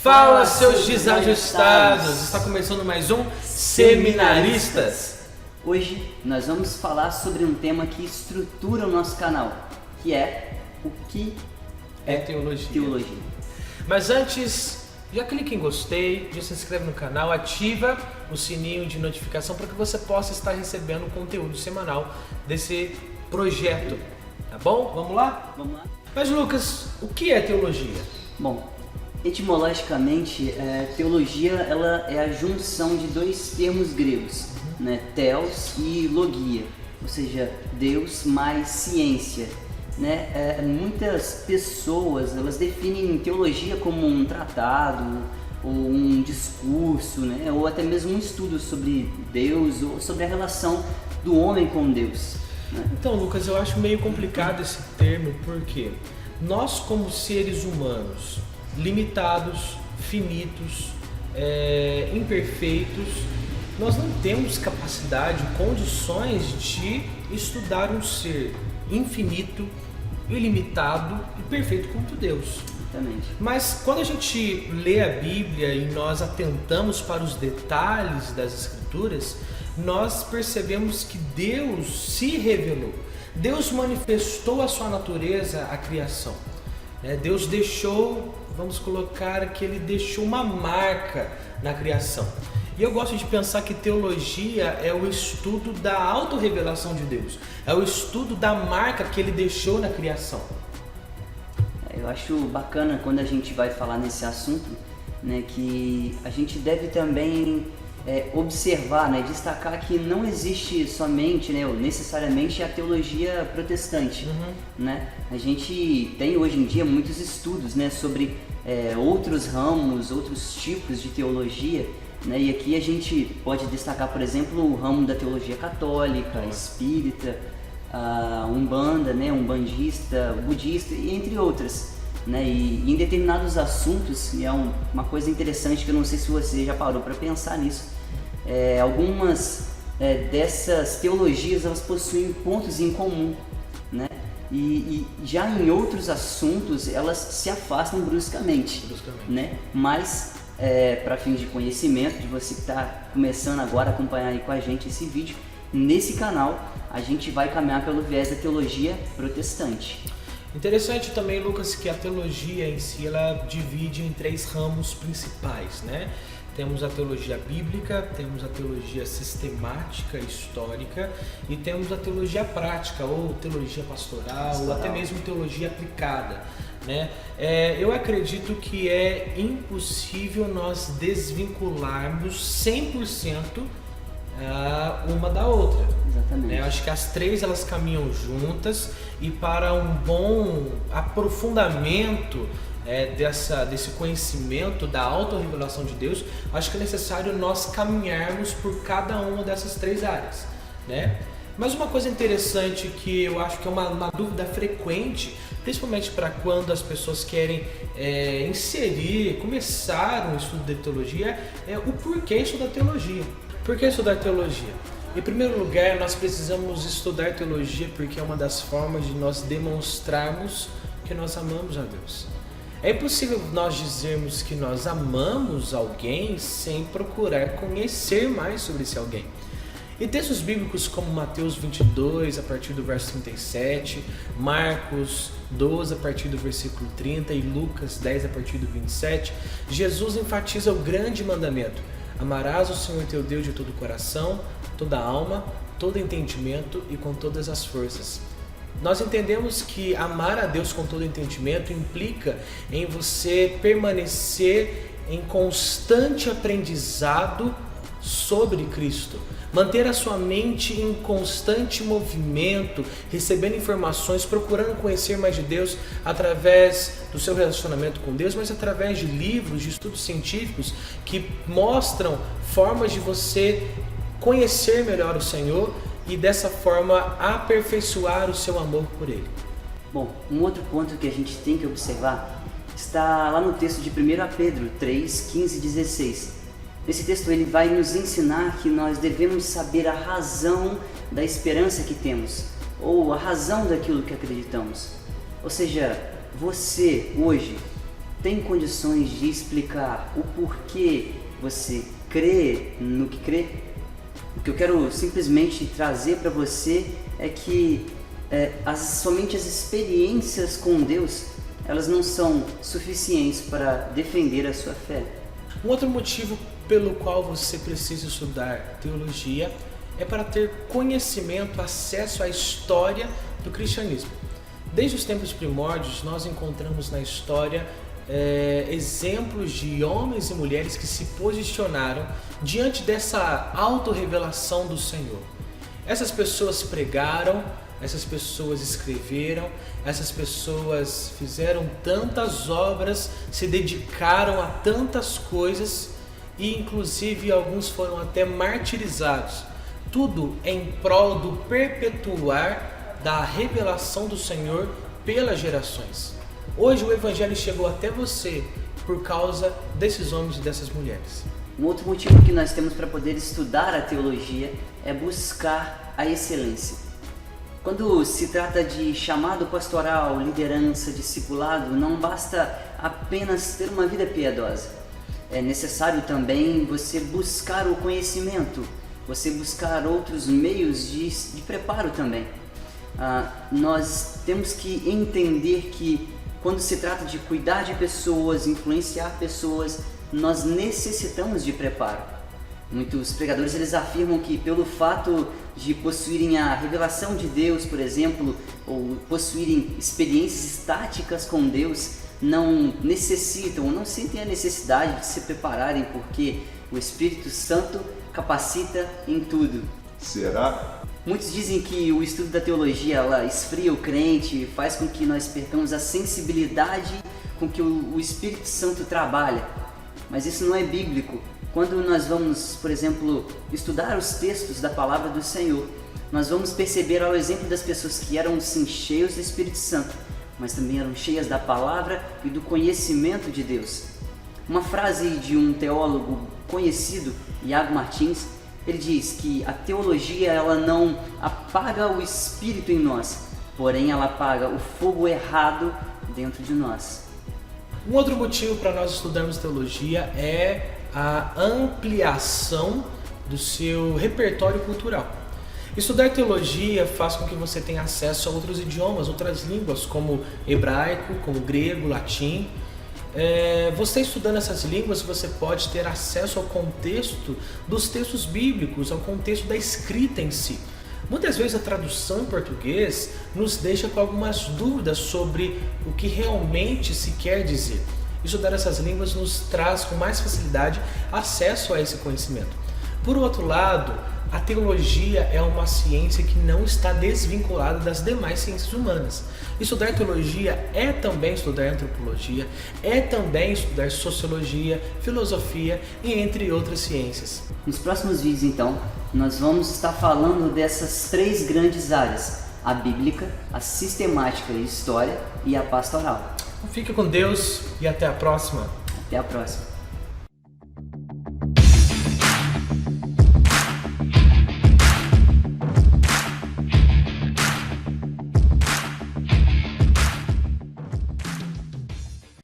Fala, seus desajustados! Está começando mais um Seminaristas. Hoje nós vamos falar sobre um tema que estrutura o nosso canal, que é o que é teologia. Mas antes, já clique em gostei, já se inscreve no canal, ativa o sininho de notificação para que você possa estar recebendo o conteúdo semanal desse projeto. Tá bom? Vamos lá? Vamos lá. Mas Lucas, o que é teologia? Bom, etimologicamente, teologia ela é a junção de dois termos gregos, né? Theos e logia, ou seja, Deus mais ciência. Né? Muitas pessoas elas definem teologia como um tratado ou um discurso, né? Ou até mesmo um estudo sobre Deus ou sobre a relação do homem com Deus. Né? Então, Lucas, eu acho meio complicado esse termo porque nós, como seres humanos, limitados, finitos, imperfeitos, nós não temos capacidade, condições de estudar um ser infinito, ilimitado e perfeito como Deus. Exatamente. Mas quando a gente lê a Bíblia e nós atentamos para os detalhes das Escrituras, nós percebemos que Deus se revelou. Deus manifestou a sua natureza à criação. Deus deixou, vamos colocar que ele deixou uma marca na criação. E eu gosto de pensar que teologia é o estudo da autorrevelação de Deus. É o estudo da marca que ele deixou na criação. Eu acho bacana quando a gente vai falar nesse assunto, né, que a gente deve também observar, né, destacar que não existe somente, né, ou necessariamente a teologia protestante. Né? A gente tem hoje em dia muitos estudos, né, sobre outros ramos, outros tipos de teologia. Né? E aqui a gente pode destacar, por exemplo, o ramo da teologia católica, espírita, umbanda, né? Umbandista, budista e entre outras. Né? E em determinados assuntos, e é uma coisa interessante que eu não sei se você já parou para pensar nisso, algumas dessas teologias elas possuem pontos em comum. Né? E já em outros assuntos elas se afastam bruscamente. Né? Mas para fins de conhecimento, de você que está começando agora a acompanhar aí com a gente esse vídeo, nesse canal a gente vai caminhar pelo viés da teologia protestante. Interessante também, Lucas, que a teologia em si ela divide em três ramos principais, né? Temos a teologia bíblica, temos a teologia sistemática, histórica e temos a teologia prática ou teologia pastoral ou até mesmo teologia aplicada. Né? Eu acredito que é impossível nós desvincularmos 100% uma da outra. Exatamente. Eu acho que as três elas caminham juntas e para um bom aprofundamento desse conhecimento da autorrevelação de Deus, acho que é necessário nós caminharmos por cada uma dessas três áreas. Né? Mas uma coisa interessante que eu acho que é uma dúvida frequente, principalmente para quando as pessoas querem começar um estudo de teologia, é o porquê estudar teologia. Por que estudar teologia? Em primeiro lugar, nós precisamos estudar teologia porque é uma das formas de nós demonstrarmos que nós amamos a Deus. É impossível nós dizermos que nós amamos alguém sem procurar conhecer mais sobre esse alguém. E textos bíblicos como Mateus 22, a partir do verso 37, Marcos 12, a partir do versículo 30 e Lucas 10, a partir do 27, Jesus enfatiza o grande mandamento: amarás o Senhor teu Deus de todo o coração, toda a alma, todo entendimento e com todas as forças. Nós entendemos que amar a Deus com todo entendimento implica em você permanecer em constante aprendizado sobre Cristo. Manter a sua mente em constante movimento, recebendo informações, procurando conhecer mais de Deus através do seu relacionamento com Deus, mas através de livros, de estudos científicos que mostram formas de você conhecer melhor o Senhor e dessa forma aperfeiçoar o seu amor por Ele. Bom, um outro ponto que a gente tem que observar está lá no texto de 1 Pedro 3, 15 e 16. Nesse texto ele vai nos ensinar que nós devemos saber a razão da esperança que temos, ou a razão daquilo que acreditamos. Ou seja, você hoje tem condições de explicar o porquê você crê no que crê. O que eu quero simplesmente trazer para você é que somente as experiências com Deus, elas não são suficientes para defender a sua fé. Um outro motivo pelo qual você precisa estudar teologia é para ter conhecimento, acesso à história do cristianismo. Desde os tempos primórdios, nós encontramos na história exemplos de homens e mulheres que se posicionaram diante dessa autorrevelação do Senhor. Essas pessoas pregaram, essas pessoas escreveram, essas pessoas fizeram tantas obras, se dedicaram a tantas coisas e inclusive alguns foram até martirizados. Tudo em prol do perpetuar da revelação do Senhor pelas gerações. Hoje o Evangelho chegou até você por causa desses homens e dessas mulheres. Um outro motivo que nós temos para poder estudar a teologia é buscar a excelência. Quando se trata de chamado pastoral, liderança, discipulado, não basta apenas ter uma vida piedosa. É necessário também você buscar o conhecimento, você buscar outros meios de preparo também. Nós temos que entender que quando se trata de cuidar de pessoas, influenciar pessoas, nós necessitamos de preparo. Muitos pregadores eles afirmam que pelo fato de possuírem a revelação de Deus, por exemplo, ou possuírem experiências estáticas com Deus, não necessitam ou não sentem a necessidade de se prepararem, porque o Espírito Santo capacita em tudo. Será? Muitos dizem que o estudo da teologia ela esfria o crente, faz com que nós percamos a sensibilidade com que o Espírito Santo trabalha. Mas isso não é bíblico. Quando nós vamos, por exemplo, estudar os textos da Palavra do Senhor, nós vamos perceber ao exemplo das pessoas que eram sim cheios do Espírito Santo, mas também eram cheias da Palavra e do conhecimento de Deus. Uma frase de um teólogo conhecido, Iago Martins, ele diz que a teologia ela não apaga o Espírito em nós, porém ela apaga o fogo errado dentro de nós. Um outro motivo para nós estudarmos teologia é a ampliação do seu repertório cultural. Estudar teologia faz com que você tenha acesso a outros idiomas, outras línguas, como hebraico, como grego, latim. Você estudando essas línguas, você pode ter acesso ao contexto dos textos bíblicos, ao contexto da escrita em si. Muitas vezes a tradução em português nos deixa com algumas dúvidas sobre o que realmente se quer dizer. Estudar essas línguas nos traz com mais facilidade acesso a esse conhecimento. Por outro lado, a teologia é uma ciência que não está desvinculada das demais ciências humanas. Estudar teologia é também estudar antropologia, é também estudar sociologia, filosofia e entre outras ciências. Nos próximos vídeos, então, nós vamos estar falando dessas três grandes áreas: a bíblica, a sistemática e história e a pastoral. Fique com Deus e até a próxima. Até a próxima.